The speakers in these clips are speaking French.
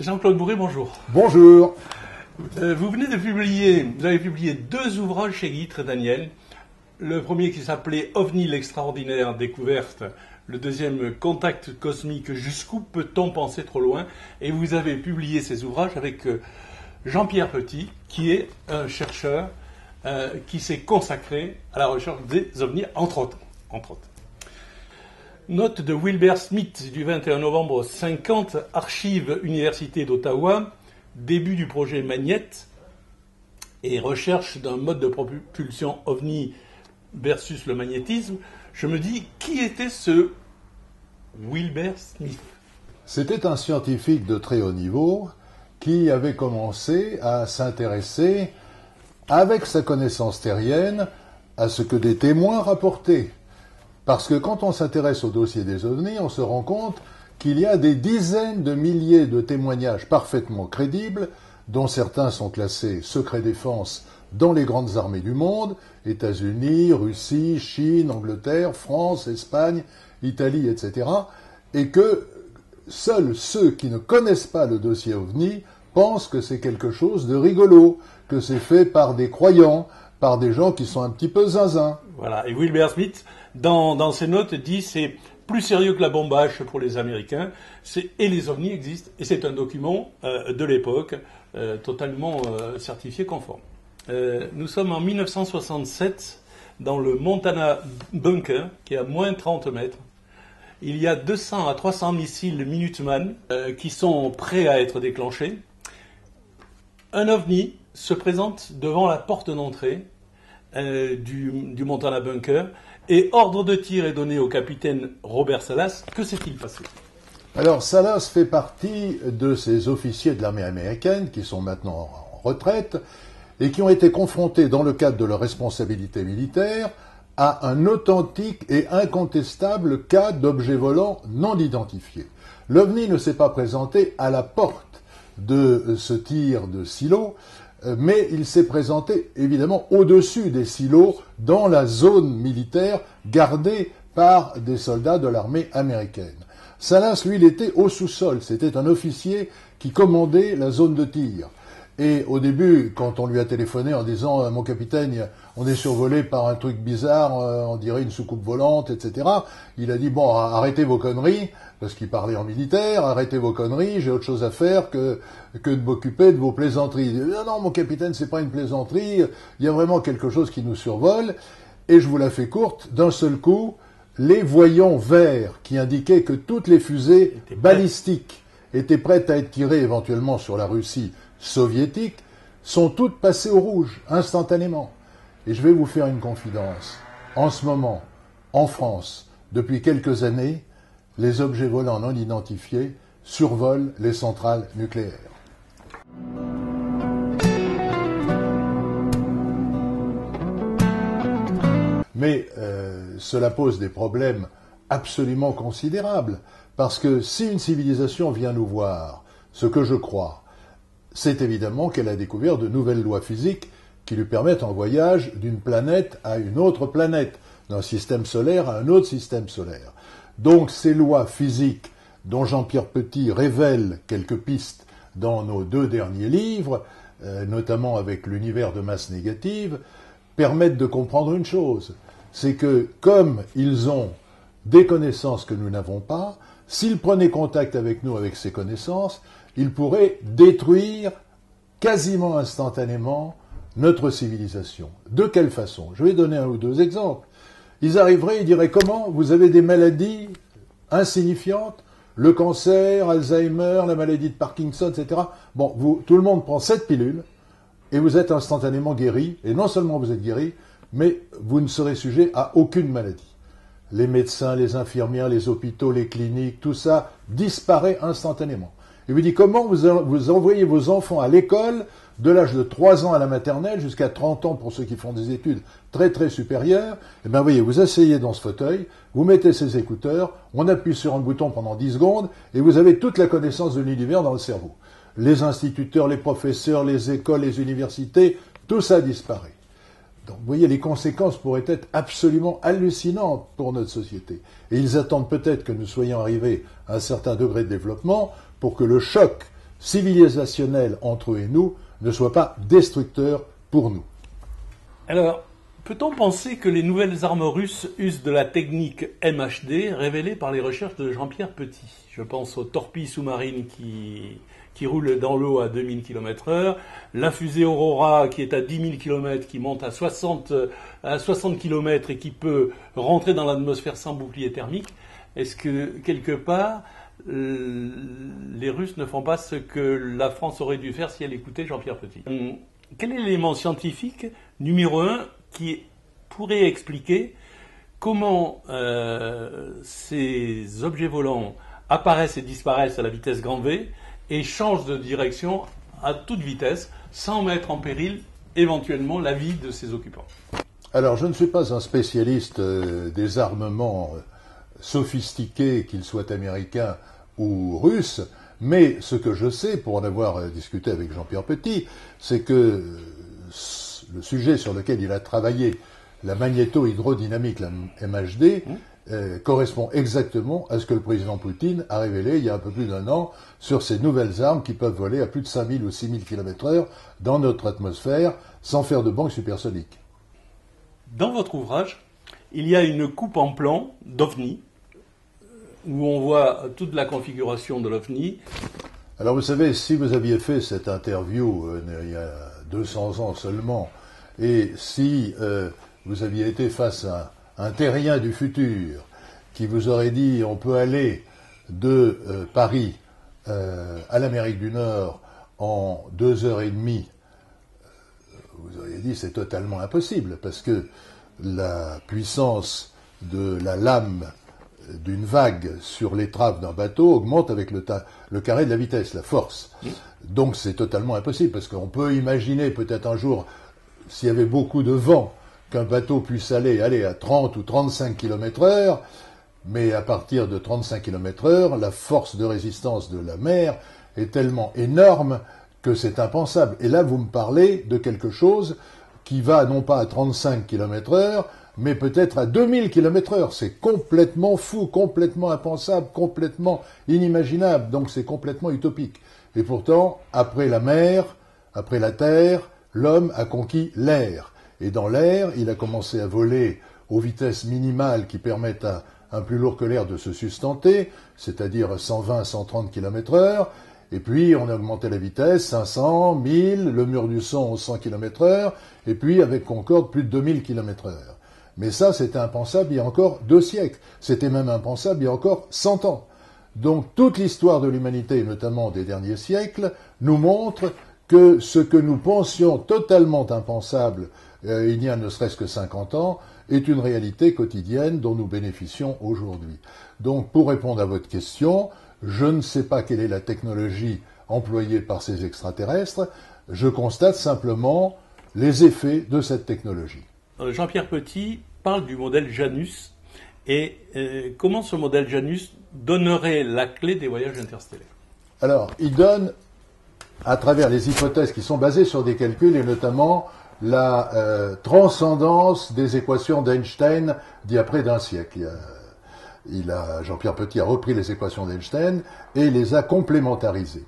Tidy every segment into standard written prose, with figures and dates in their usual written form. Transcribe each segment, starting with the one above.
Jean-Claude Bourré, bonjour. Bonjour. Vous avez publié 2 ouvrages chez Guitra Daniel. Le premier qui s'appelait OVNI, l'extraordinaire découverte. Le deuxième, Contact cosmique, jusqu'où peut-on penser trop loin? Et vous avez publié ces ouvrages avec Jean-Pierre Petit, qui est un chercheur qui s'est consacré à la recherche des ovnis, entre autres. Note de Wilbert Smith du 21 novembre 50, Archives Université d'Ottawa, début du projet Magnette et recherche d'un mode de propulsion OVNI versus le magnétisme. Je me dis, qui était ce Wilbert Smith? C'était un scientifique de très haut niveau qui avait commencé à s'intéresser, avec sa connaissance terrienne, à ce que des témoins rapportaient. Parce que quand on s'intéresse au dossier des ovnis, on se rend compte qu'il y a des dizaines de milliers de témoignages parfaitement crédibles, dont certains sont classés secret défense dans les grandes armées du monde, États-Unis, Russie, Chine, Angleterre, France, Espagne, Italie, etc. Et que seuls ceux qui ne connaissent pas le dossier OVNI pensent que c'est quelque chose de rigolo, que c'est fait par des croyants, par des gens qui sont un petit peu zinzins. Voilà, et Wilbert Smith, dans ses notes, dit c'est plus sérieux que la bombe H pour les Américains, et les ovnis existent, et c'est un document de l'époque, totalement certifié conforme. Nous sommes en 1967, dans le Montana Bunker, qui est à moins 30 mètres. Il y a 200 à 300 missiles Minuteman qui sont prêts à être déclenchés. Un ovni se présente devant la porte d'entrée du Montana Bunker, et ordre de tir est donné au capitaine Robert Salas. Que s'est-il passé? Alors, Salas fait partie de ces officiers de l'armée américaine qui sont maintenant en retraite et qui ont été confrontés, dans le cadre de leur responsabilité militaire, à un authentique et incontestable cas d'objet volant non identifié. L'OVNI ne s'est pas présenté à la porte de ce tir de silo, mais il s'est présenté évidemment au-dessus des silos dans la zone militaire gardée par des soldats de l'armée américaine. Salas, lui, il était au sous-sol, c'était un officier qui commandait la zone de tir. Et au début, quand on lui a téléphoné en disant « Mon capitaine, on est survolé par un truc bizarre, on dirait une soucoupe volante, etc. » Il a dit « Bon, arrêtez vos conneries », parce qu'il parlait en militaire, « Arrêtez vos conneries, j'ai autre chose à faire que de m'occuper de vos plaisanteries. » Il dit « Non, mon capitaine, c'est pas une plaisanterie, il y a vraiment quelque chose qui nous survole. » Et je vous la fais courte, d'un seul coup, les voyants verts qui indiquaient que toutes les fusées balistiques étaient prêtes à être tirées éventuellement sur la Russie soviétique, sont toutes passées au rouge, instantanément. Et je vais vous faire une confidence. En ce moment, en France, depuis quelques années, les objets volants non identifiés survolent les centrales nucléaires. Mais cela pose des problèmes absolument considérables, parce que si une civilisation vient nous voir, ce que je crois, c'est évidemment qu'elle a découvert de nouvelles lois physiques qui lui permettent un voyage d'une planète à une autre planète, d'un système solaire à un autre système solaire. Donc ces lois physiques dont Jean-Pierre Petit révèle quelques pistes dans nos 2 derniers livres, notamment avec l'univers de masse négative, permettent de comprendre une chose, c'est que comme ils ont des connaissances que nous n'avons pas, s'ils prenaient contact avec nous avec ces connaissances, ils pourraient détruire quasiment instantanément notre civilisation. De quelle façon? Je vais donner 1 ou 2 exemples. Ils arriveraient, ils diraient comment? Vous avez des maladies insignifiantes, le cancer, Alzheimer, la maladie de Parkinson, etc. Bon, tout le monde prend cette pilule et vous êtes instantanément guéri. Et non seulement vous êtes guéri, mais vous ne serez sujet à aucune maladie. Les médecins, les infirmières, les hôpitaux, les cliniques, tout ça disparaît instantanément. Et vous dit comment vous envoyez vos enfants à l'école de l'âge de 3 ans à la maternelle jusqu'à 30 ans pour ceux qui font des études très très supérieures. Et bien voyez, vous asseyez dans ce fauteuil, vous mettez ces écouteurs, on appuie sur un bouton pendant 10 secondes et vous avez toute la connaissance de l'univers dans le cerveau. Les instituteurs, les professeurs, les écoles, les universités, tout ça disparaît. Donc vous voyez, les conséquences pourraient être absolument hallucinantes pour notre société. Et ils attendent peut-être que nous soyons arrivés à un certain degré de développement pour que le choc civilisationnel entre eux et nous ne soit pas destructeur pour nous. Alors, peut-on penser que les nouvelles armes russes usent de la technique MHD révélée par les recherches de Jean-Pierre Petit? Je pense aux torpilles sous-marines qui roulent dans l'eau à 2000 km/h, la fusée Aurora qui est à 10 000 km, qui monte à 60 km et qui peut rentrer dans l'atmosphère sans bouclier thermique. Est-ce que, quelque part, les Russes ne font pas ce que la France aurait dû faire si elle écoutait Jean-Pierre Petit? Quel est l'élément scientifique numéro 1 qui pourrait expliquer comment ces objets volants apparaissent et disparaissent à la vitesse grand V et changent de direction à toute vitesse sans mettre en péril éventuellement la vie de ses occupants? Alors, je ne suis pas un spécialiste des armements sophistiqués, qu'ils soient américains ou russes, mais ce que je sais, pour en avoir discuté avec Jean-Pierre Petit, c'est que le sujet sur lequel il a travaillé, la magnéto-hydrodynamique, la MHD, correspond exactement à ce que le président Poutine a révélé il y a un peu plus d'1 an sur ces nouvelles armes qui peuvent voler à plus de 5000 ou 6000 km/h dans notre atmosphère sans faire de banque supersonique. Dans votre ouvrage, il y a une coupe en plan d'OVNI, où on voit toute la configuration de l'OVNI. Alors vous savez, si vous aviez fait cette interview il y a 200 ans seulement, et si vous aviez été face à un terrien du futur qui vous aurait dit on peut aller de Paris à l'Amérique du Nord en 2h30, vous auriez dit c'est totalement impossible, parce que la puissance de la lame d'une vague sur l'étrave d'un bateau augmente avec le carré de la vitesse, la force. Donc c'est totalement impossible, parce qu'on peut imaginer peut-être un jour, s'il y avait beaucoup de vent, qu'un bateau puisse aller à 30 ou 35 km/h, mais à partir de 35 km/h, la force de résistance de la mer est tellement énorme que c'est impensable. Et là, vous me parlez de quelque chose qui va non pas à 35 km/h, mais peut-être à 2000 km/h. C'est complètement fou, complètement impensable, complètement inimaginable. Donc c'est complètement utopique. Et pourtant, après la mer, après la terre, l'homme a conquis l'air. Et dans l'air, il a commencé à voler aux vitesses minimales qui permettent à un plus lourd que l'air de se sustenter, c'est-à-dire 120, 130 km/h. Et puis, on a augmenté la vitesse, 500, 1000, le mur du son 100 km/h, et puis, avec Concorde, plus de 2000 km/h. Mais ça, c'était impensable il y a encore 2 siècles. C'était même impensable il y a encore 100 ans. Donc, toute l'histoire de l'humanité, et notamment des derniers siècles, nous montre que ce que nous pensions totalement impensable il y a ne serait-ce que 50 ans, est une réalité quotidienne dont nous bénéficions aujourd'hui. Donc, pour répondre à votre question, je ne sais pas quelle est la technologie employée par ces extraterrestres, je constate simplement les effets de cette technologie. Jean-Pierre Petit parle du modèle Janus, et comment ce modèle Janus donnerait la clé des voyages interstellaires? Alors, il donne, à travers les hypothèses qui sont basées sur des calculs, et notamment la transcendance des équations d'Einstein d'il y a près d'1 siècle. Jean-Pierre Petit a repris les équations d'Einstein et les a complémentarisées.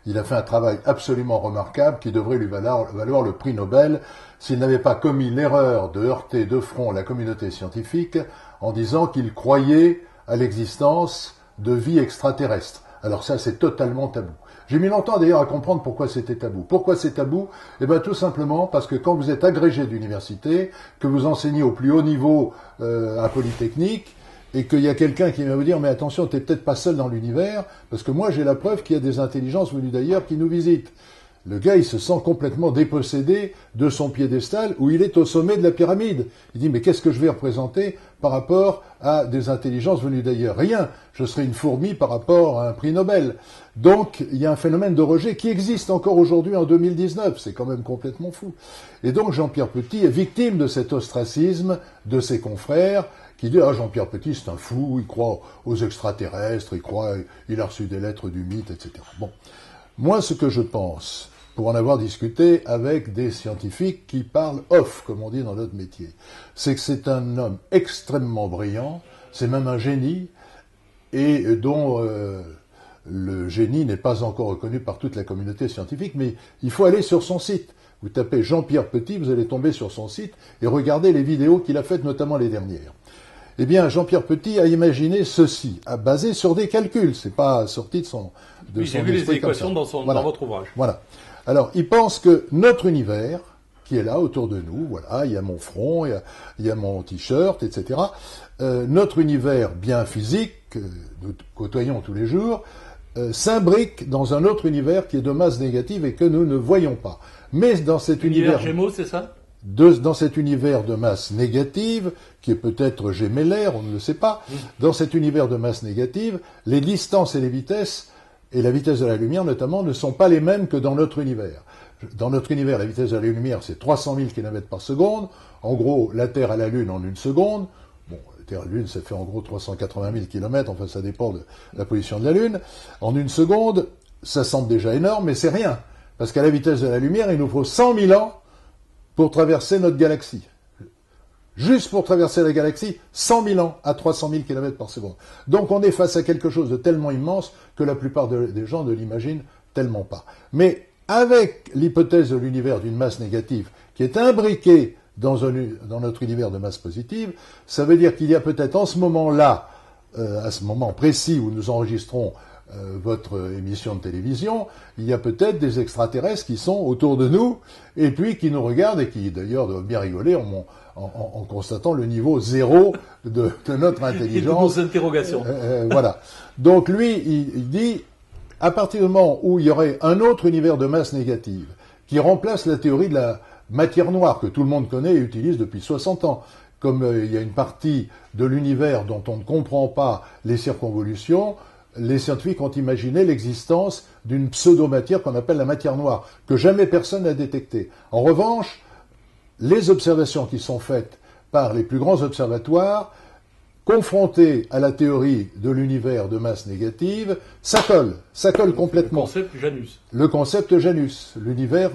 Il a fait un travail absolument remarquable qui devrait lui valoir le prix Nobel s'il n'avait pas commis l'erreur de heurter de front la communauté scientifique en disant qu'il croyait à l'existence de vie extraterrestre. Alors ça, c'est totalement tabou. J'ai mis longtemps d'ailleurs à comprendre pourquoi c'était tabou. Pourquoi c'est tabou? Eh bien tout simplement parce que quand vous êtes agrégé d'université, que vous enseignez au plus haut niveau à Polytechnique, et qu'il y a quelqu'un qui vient vous dire « mais attention, t'es peut-être pas seul dans l'univers, parce que moi j'ai la preuve qu'il y a des intelligences venues d'ailleurs qui nous visitent ». Le gars, il se sent complètement dépossédé de son piédestal où il est au sommet de la pyramide. Il dit « mais qu'est-ce que je vais représenter par rapport à des intelligences venues d'ailleurs? Rien, je serai une fourmi par rapport à un prix Nobel ». Donc, il y a un phénomène de rejet qui existe encore aujourd'hui en 2019. C'est quand même complètement fou. Et donc, Jean-Pierre Petit est victime de cet ostracisme de ses confrères qui dit « ah, Jean-Pierre Petit, c'est un fou, il croit aux extraterrestres, il a reçu des lettres du mythe, etc. » Bon. Moi, ce que je pense, pour en avoir discuté avec des scientifiques qui parlent off, comme on dit dans notre métier, c'est que c'est un homme extrêmement brillant, c'est même un génie, et dont le génie n'est pas encore reconnu par toute la communauté scientifique, mais il faut aller sur son site. Vous tapez Jean-Pierre Petit, vous allez tomber sur son site et regarder les vidéos qu'il a faites, notamment les dernières. Eh bien, Jean-Pierre Petit a imaginé ceci, basé sur des calculs, c'est pas sorti de son oui, j'ai vu les équations dans votre ouvrage. Voilà. Alors, il pense que notre univers, qui est là autour de nous, voilà, il y a mon front, il y a mon t-shirt, etc. Notre univers bien physique, que nous côtoyons tous les jours, s'imbrique dans un autre univers qui est de masse négative et que nous ne voyons pas. Mais dans cet univers Gémeaux, c'est ça ? Dans cet univers de masse négative, qui est peut-être gémellaire, on ne le sait pas, dans cet univers de masse négative, les distances et les vitesses, et la vitesse de la lumière notamment, ne sont pas les mêmes que dans notre univers. Dans notre univers, la vitesse de la lumière, c'est 300 000 km par seconde. En gros, la Terre à la Lune en une seconde. Bon, la Terre à la Lune, ça fait en gros 380 000 km, enfin ça dépend de la position de la Lune. En une seconde, ça semble déjà énorme, mais c'est rien. Parce qu'à la vitesse de la lumière, il nous faut 100 000 ans pour traverser notre galaxie. Juste pour traverser la galaxie, 100 000 ans à 300 000 km par seconde. Donc on est face à quelque chose de tellement immense que la plupart des gens ne l'imaginent tellement pas. Mais avec l'hypothèse de l'univers d'une masse négative qui est imbriquée dans notre univers de masse positive, ça veut dire qu'il y a peut-être en ce moment-là, à ce moment précis où nous enregistrons votre émission de télévision, il y a peut-être des extraterrestres qui sont autour de nous et puis qui nous regardent et qui d'ailleurs doivent bien rigoler en constatant le niveau zéro de notre intelligence. Et de nos interrogations. Voilà. Donc lui, il dit, à partir du moment où il y aurait un autre univers de masse négative qui remplace la théorie de la matière noire que tout le monde connaît et utilise depuis 60 ans, comme il y a une partie de l'univers dont on ne comprend pas les circonvolutions, les scientifiques ont imaginé l'existence d'une pseudo-matière qu'on appelle la matière noire, que jamais personne n'a détectée. En revanche, les observations qui sont faites par les plus grands observatoires, confrontées à la théorie de l'univers de masse négative, ça colle complètement. Le concept Janus. Le concept Janus, l'univers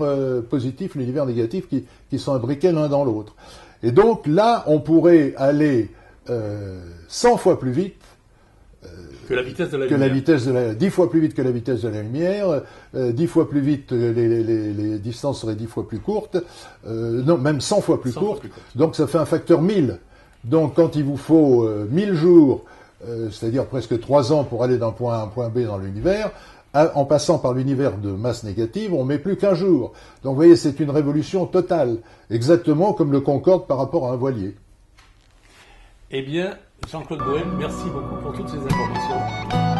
positif, l'univers négatif qui sont imbriqués l'un dans l'autre. Et donc là, on pourrait aller 100 fois plus vite que la vitesse de la lumière. 10 fois plus vite que la vitesse de la lumière, 10 fois plus vite, les distances seraient 10 fois plus courtes, non, même 100 fois plus courtes. Donc ça fait un facteur 1000. Donc quand il vous faut 1000 jours, c'est-à-dire presque 3 ans pour aller d'un point A à un point B dans l'univers, en passant par l'univers de masse négative, on met plus qu'un jour. Donc vous voyez, c'est une révolution totale, exactement comme le Concorde par rapport à un voilier. Eh bien, Jean-Claude Bohème, merci beaucoup pour toutes ces informations.